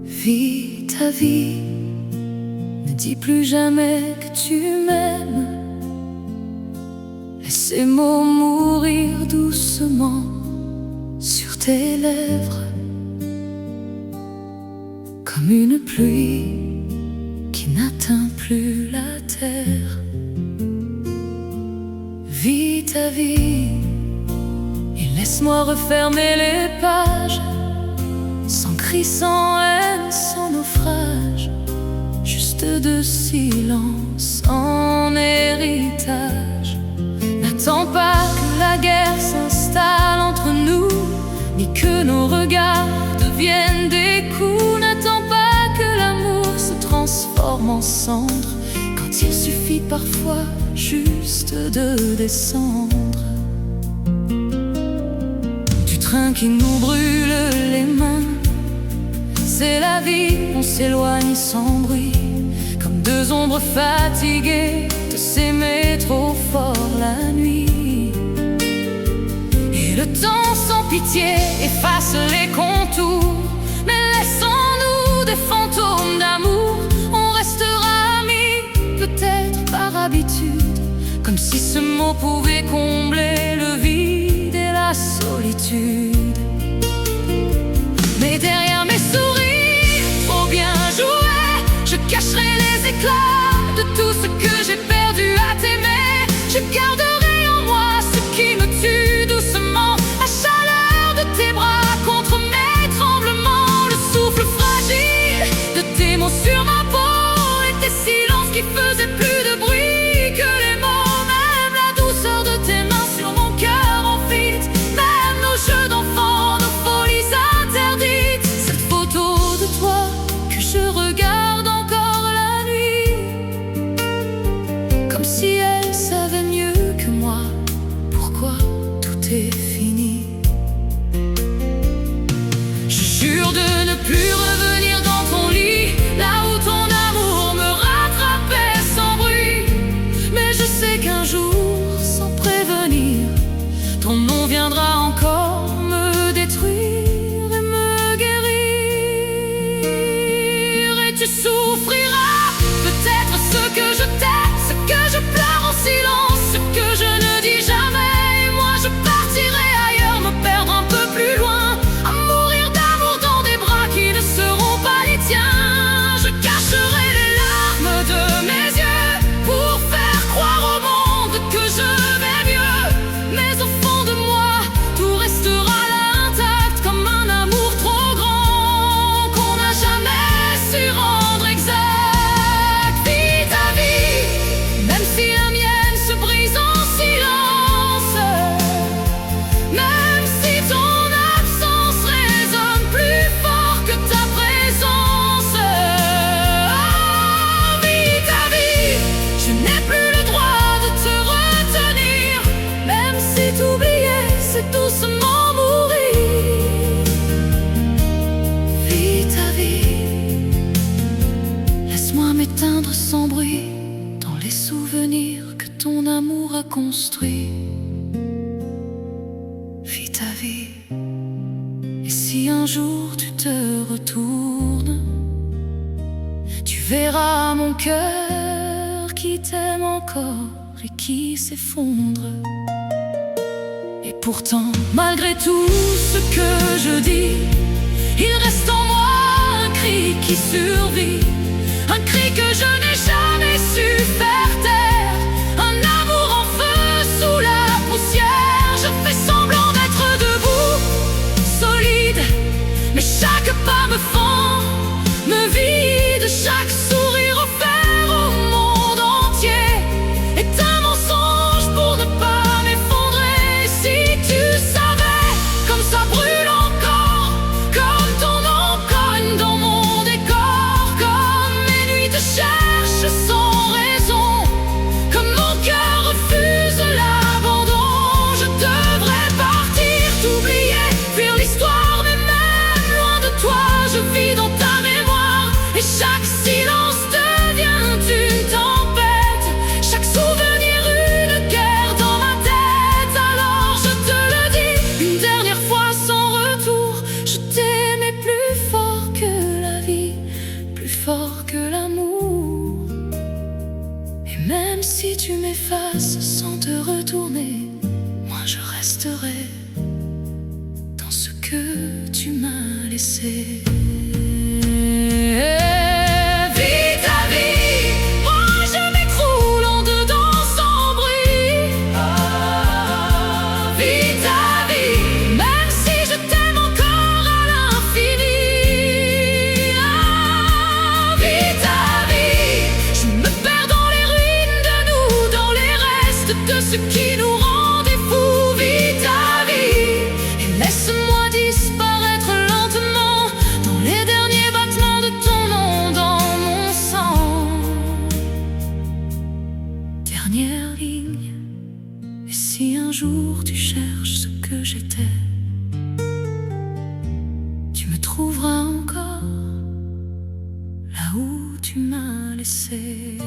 Vis ta vie, ne dis plus jamais que tu m'aimes. Laisse ces mots mourir doucement sur tes lèvres, comme une pluie qui n'atteint plus la terre. Vis ta vie et laisse-moi refermer les pages, sans cri, sans haine, sans naufrage, juste de silence en héritage. N'attends pas que la guerre s'installe entre nous, ni que nos regards deviennent des coups. N'attends pas que l'amour se transforme en cendre, quand il suffit parfois juste de descendre du train qui nous brûle les mains. C'est la vie, on s'éloigne sans bruit, comme deux ombres fatiguées de s'aimer trop fort la nuit. Et le temps sans pitié efface les contours, mais laissons-nous des fantômes d'amour. On restera amis, peut-être par habitude, comme si ce mot pouvait combler le vide et la solitude. Mais derrière mes sourires trop bien joués, je cacherai les éclats de tout ce que j'ai perdu à t'aimer. Je garderai en moi ce qui me tue doucement, la chaleur de tes bras contre mes tremblements, le souffle fragile de tes mots sur ma peau et tes silences qui faisaient plus de bruit que les mots. Même la douceur de tes mains sur mon cœur en fuite, même nos jeux d'enfants, nos folies interdites. Cette photo de toi que je regarde encore la nuit, comme si elle savait mieux que moi pourquoi tout est fini. Je jure de ne plus revenir dans ton lit, là où ton amour me rattrapait sans bruit. Mais je sais qu'un jour, sans prévenir, ton nom viendra encore me détruire et me guérir. Et tu souffriras peut-être ce que je t'aime, ce que je pleure en silence, ce que je ne dis jamais. Et moi je partirai ailleurs, me perdre un peu plus loin, à mourir d'amour dans des bras qui ne seront pas les tiens. Je cacherai les larmes de mes yeux pour faire croire au monde que je vais mieux. Mais au fond de moi, tout restera là intact, comme un amour trop grand qu'on n'a jamais su rendre exact. Vis ta vie, même si la mienne se brise en silence, même si ton absence résonne plus fort que ta présence. Oh, vis ta vie, je n'ai plus le droit de te retenir, même si t'oublier c'est doucement mourir. Vis ta vie, laisse-moi m'éteindre sans bruit dans les souvenirs que ton amour a construits. Vis ta vie, et si un jour tu te retournes, tu verras mon cœur qui t'aime encore et qui s'effondre. Et pourtant, malgré tout ce que je dis, il reste en moi un cri qui survit, un cri que je n'ai jamais su faire taire, un amour en feu sous la poussière. Je fais semblant d'être debout, solide, mais chaque pas me fend, me vide. Chaque sourire offert au monde entier est un mensonge pour ne pas m'effondrer. Si tu savais comme ça brûle encore, comme ton nom cogne dans mon décor, comme mes nuits te cherchent même si tu m'effaces sans te retourner, moi je resterai dans ce que tu m'as laissé. Ce qui nous rendait fous, vis ta vie et laisse-moi disparaître lentement dans les derniers battements de ton nom dans mon sang. Dernière ligne, et si un jour tu cherches ce que j'étais, tu me trouveras encore là où tu m'as laissé.